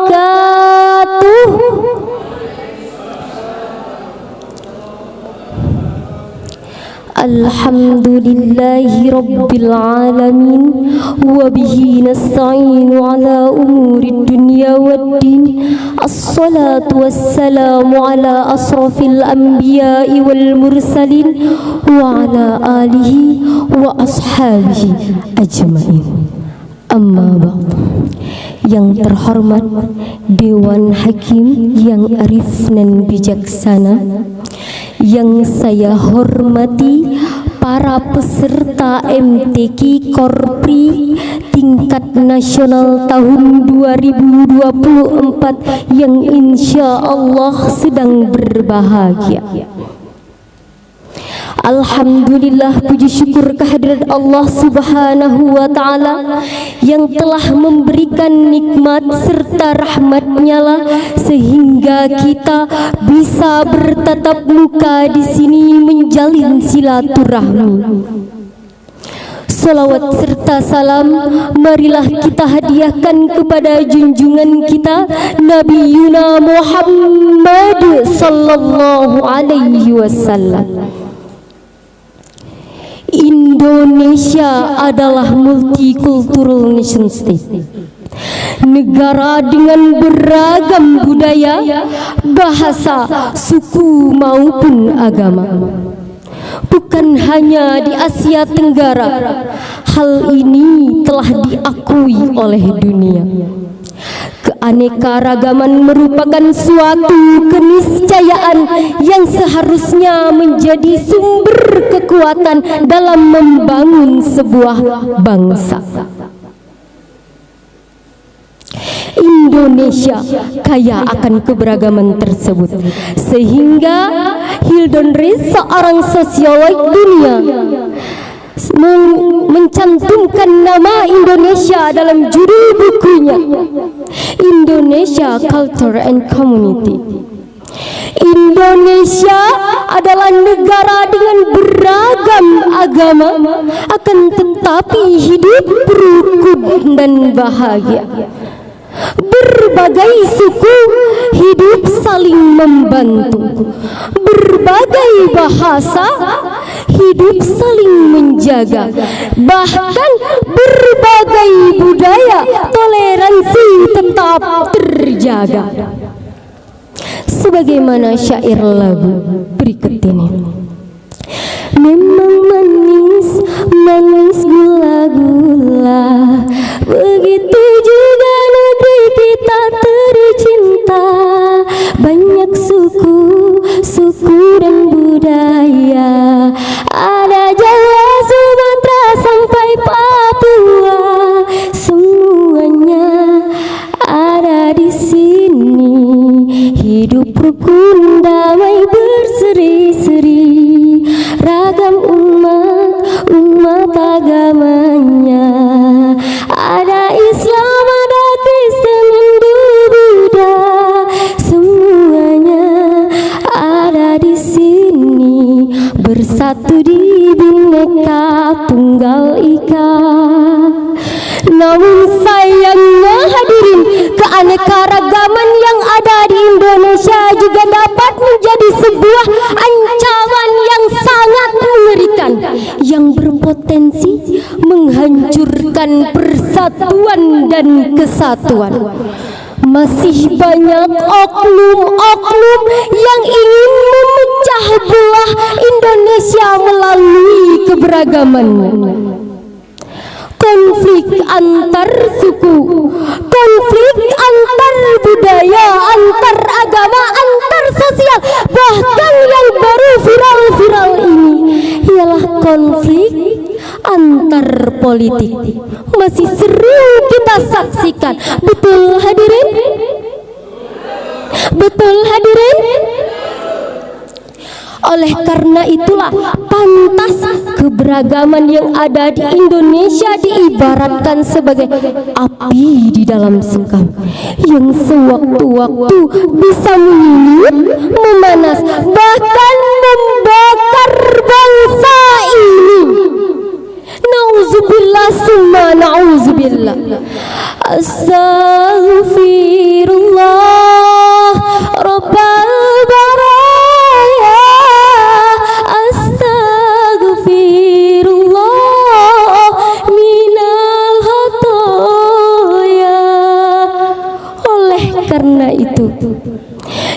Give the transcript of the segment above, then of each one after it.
wabarakatuh. Alhamdulillahi rabbil alamin wa bihi nasta'inu ala umuri dunya waddin. Assalatu wassalamu ala asrafil anbiya'i wal mursalin wa ala alihi wa ashabihi ajmain. Amma ba'd. Yang terhormat Dewan Hakim yang arif dan bijaksana, yang saya hormati para peserta MTQ Korpri tingkat nasional tahun 2024 yang insya Allah sedang berbahagia. Alhamdulillah, puji syukur kehadirat Allah Subhanahu wa Ta'ala yang telah memberikan nikmat serta rahmat-Nya lah sehingga kita bisa bertatap muka di sini menjalin silaturahmi. Salawat serta salam marilah kita hadiahkan kepada junjungan kita Nabi Yuna Muhammad sallallahu alaihi wasallam. Indonesia adalah multicultural nation state, negara dengan beragam budaya, bahasa, suku maupun agama. Bukan hanya di Asia Tenggara, hal ini telah diakui oleh dunia. Keanekaragaman merupakan suatu keniscayaan yang seharusnya menjadi sumber kekuatan dalam membangun sebuah bangsa. Indonesia kaya akan keberagaman tersebut, sehingga Hildon Rees, seorang sosiolog dunia, mencantumkan nama Indonesia dalam judul bukunya Indonesia Culture and Community. Indonesia adalah negara dengan beragam agama, akan tetapi hidup rukun dan bahagia. Berbagai suku hidup saling membantu, berbagai bahasa hidup saling menjaga, bahkan berbagai budaya toleransi tetap terjaga. Sebagaimana syair lagu berikut ini. Memang manis, manis gula-gula, begitu juga negeri kita tercinta. Banyak suku, suku dan budaya, ada Jawa, Sumatera sampai Papua. Semuanya ada di sini, hidup rukun damai berseri-seri. Ragam umat agamanya, ada Islam, ada Kristen, Hindu, Buddha. Semuanya ada di sini, bersatu di Bhinneka Tunggal Ika. Namun sayangnya hadirin, keanekaragaman yang ada di Indonesia juga dapat menjadi sebuah ancaman yang sangat mengerikan, yang berpotensi menghancurkan persatuan dan kesatuan. Masih banyak oknum-oknum yang ingin memecah belah Indonesia melalui keberagamannya. Konflik antar suku, konflik antar budaya, antar agama, antar sosial, bahkan yang baru viral-viral ini ialah konflik antar politik. Masih sering kita saksikan. Betul hadirin? Betul hadirin? Oleh karena itulah pantas keberagaman yang ada di Indonesia diibaratkan sebagai api di dalam sekam yang sewaktu-waktu bisa menyulut, memanas, bahkan membakar bangsa ini. Nauzubillah. Na'udzubillah summa na'udzubillah. Astaghfirullah Rabbal baraya. Astaghfirullah minal khataya. Oleh karena itu,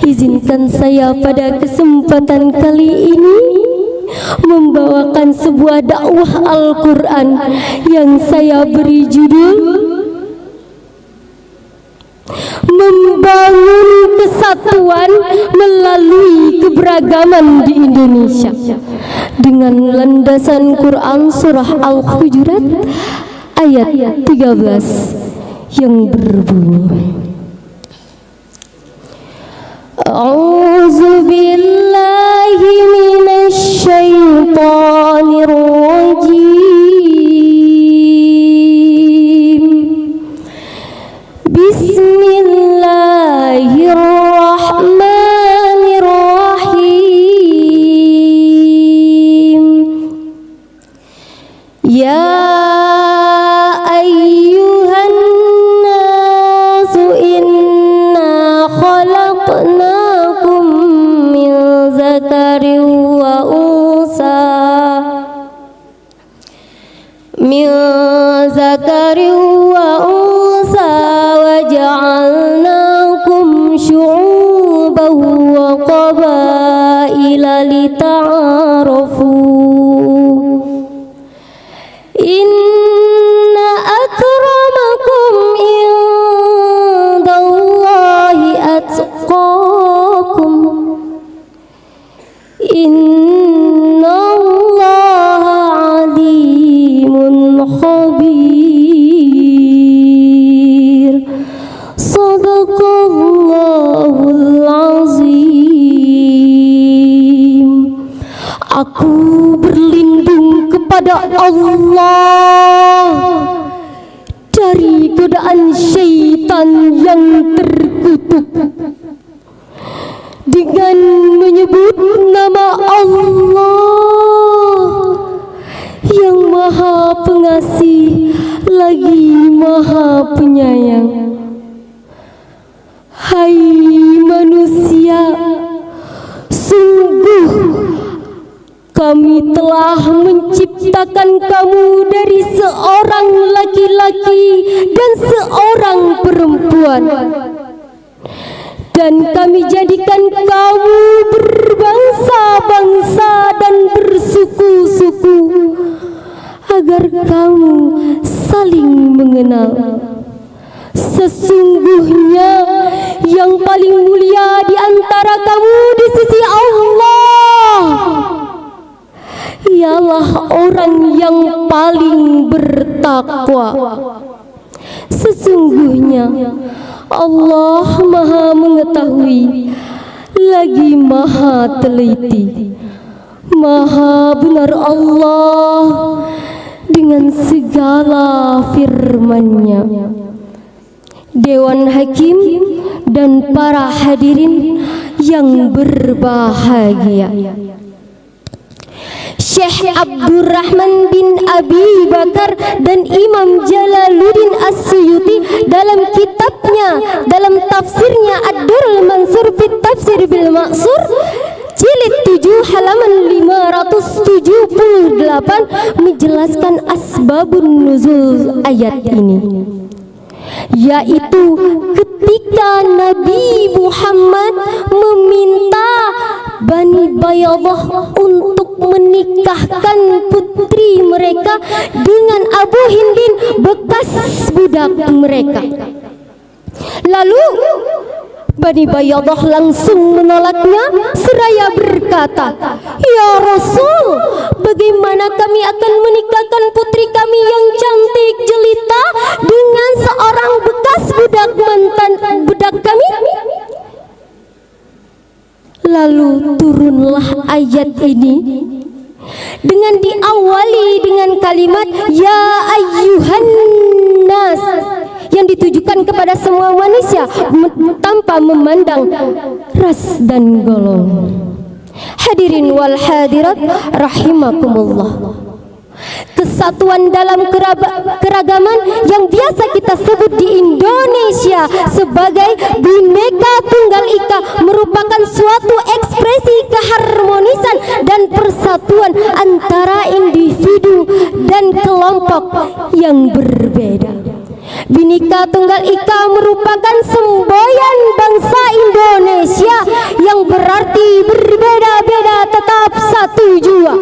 izinkan saya pada kesempatan kali ini membawakan sebuah dakwah Al-Quran yang saya beri judul Membangun Kesatuan Melalui Keberagaman di Indonesia, dengan landasan Quran surah Al-Hujurat ayat 13 yang berbunyi, A'udzu billahi minasy syaithanir rajim. Bismillahirrahmanirrahim. Ya ayyuhan nasu inna khalaqnakum min zakarin wa unsa wa ja'alnakum syu'uban wa qabaila lita'arafu. Inna akramakum indallahi atqakum. Innallaha alimun khabir. Shadaqallahul azim. Aku berlindung kepada Allah dari godaan syaitan yang terkutuk dengan menyebut nama Allah yang Maha Pengasih lagi Maha Penyayang. Hai manusia, sungguh kami telah menciptakan kamu dari seorang laki-laki dan seorang perempuan, dan kami jadikan kamu berbangsa-bangsa dan bersuku-suku agar kamu saling mengenal. Sesungguhnya yang paling mulia di antara kamu di sisi Allah ialah orang yang paling bertakwa. Sesungguhnya Allah Maha Mengetahui lagi Maha Teliti. Maha benar Allah dengan segala firman-Nya. Dewan Hakim dan para hadirin yang berbahagia, Syekh Abdurrahman bin Abi Bakar dan Imam Jalaluddin As-Suyuti dalam kitabnya, dalam tafsirnya Ad-Durrul Mansur fit Tafsir bil Ma'sur jilid 7 halaman 578 menjelaskan asbabun nuzul ayat ini, yaitu ketika Nabi Muhammad meminta Bani Bayadah untuk menikahkan putri mereka dengan Abu Hindin, bekas budak mereka. Lalu Bani Bayadah langsung menolaknya seraya berkata, "Ya Rasul, bagaimana kami akan menikahkan putri kami yang cantik jelita dengan seorang bekas budak mantan budak kami?" Lalu turunlah ayat ini dengan diawali dengan kalimat ya ayyuhan nas, yang ditujukan kepada semua manusia tanpa memandang ras dan golongan. Hadirin wal hadirat rahimakumullah. Kesatuan dalam keragaman yang biasa kita sebut di Indonesia sebagai Bhinneka Tunggal Ika merupakan suatu ekspresi keharmonisan dan persatuan antara individu dan kelompok yang berbeda. Bhinneka Tunggal Ika merupakan semboyan bangsa Indonesia yang berarti berbeda-beda tetap satu jua,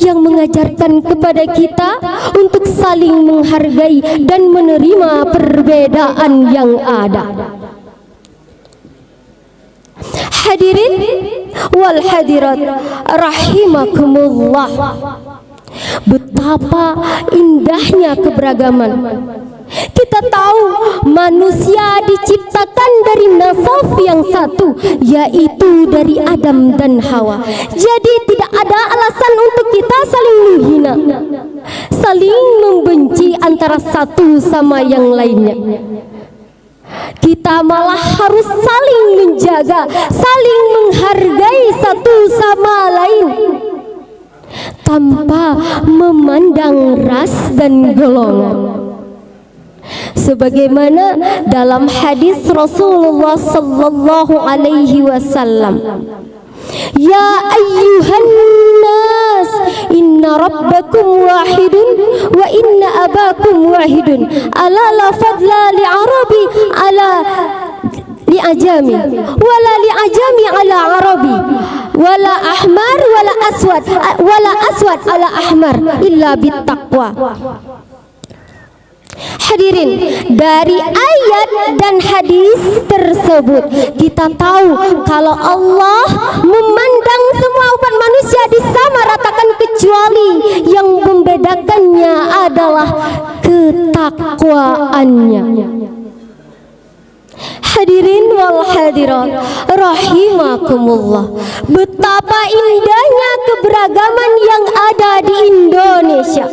yang mengajarkan kepada kita untuk saling menghargai dan menerima perbedaan yang ada. Hadirin wal hadirat rahimakumullah, betapa indahnya keberagaman. Kita tahu manusia diciptakan dari nasab yang satu, yaitu dari Adam dan Hawa. Jadi tidak ada alasan untuk kita saling menghina, saling membenci antara satu sama yang lainnya. Kita malah harus saling menjaga, saling menghargai satu sama lain, tanpa memandang ras dan golongan. Sebagaimana dalam hadis Rasulullah sallallahu alaihi wasallam, ya ayyuhan nas, inna rabbakum wahidun wa inna abakum wahidun, ala la fadla li arabi ala li ajami wala li ajami ala arabi wala ahmar wala aswad ala ahmar illa bittaqwa. Hadirin, dari ayat dan hadis tersebut kita tahu kalau Allah memandang semua umat manusia disamaratakan, kecuali yang membedakannya adalah ketakwaannya. Hadirin wal hadirat rahimakumullah, betapa indahnya keberagaman yang ada di Indonesia.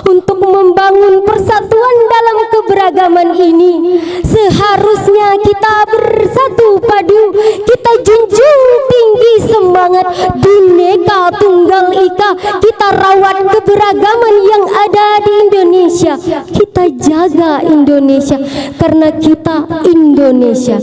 Untuk membangun persatuan dalam keberagaman ini, seharusnya kita bersatu padu, kita junjung tinggi semangat Bhinneka Tunggal Ika, kita rawat keberagaman yang ada di Indonesia, kita jaga Indonesia, karena kita Indonesia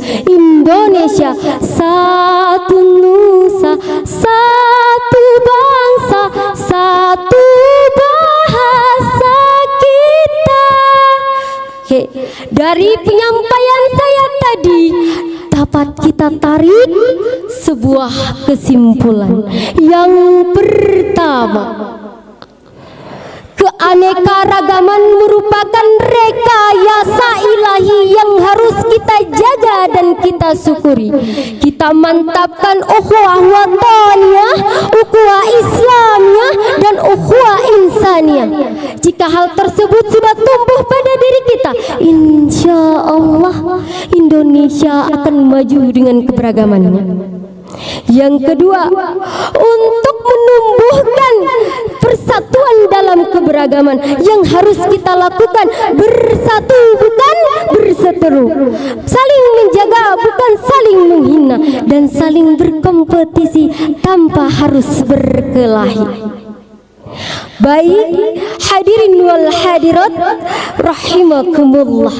satu nusa, satu bangsa, satu bahasa kita. Oke, dari penyampaian saya tadi dapat kita tarik sebuah kesimpulan. Yang pertama, keanekaragaman merupakan rekayasa ilahi yang harus kita jaga dan kita syukuri. Kita mantapkan ukhuwah wataniyah, ukhuwah islamiyah, dan ukhuwah insaniyah. Jika hal tersebut sudah tumbuh pada diri kita, insya Allah Indonesia akan maju dengan keberagamannya. Yang kedua, untuk menumbuhkan persatuan dalam keberagaman yang harus kita lakukan, bersatu bukan berseteru, saling menjaga bukan saling menghina, dan saling berkompetisi tanpa harus berkelahi. Baik, hadirin wal hadirat rahimakumullah,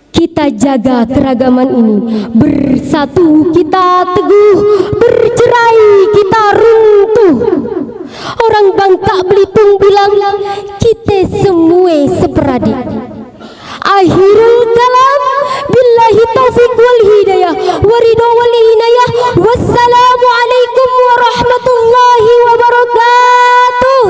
kita jaga keragaman ini, bersatu kita teguh, bercerai kita runtuh. Orang Bangka Belitung bilang kita semua seperadik. Akhirul kalam, billahi taufiq wal hidayah, waridho wal inayah. Wassalamualaikum warahmatullahi wabarakatuh.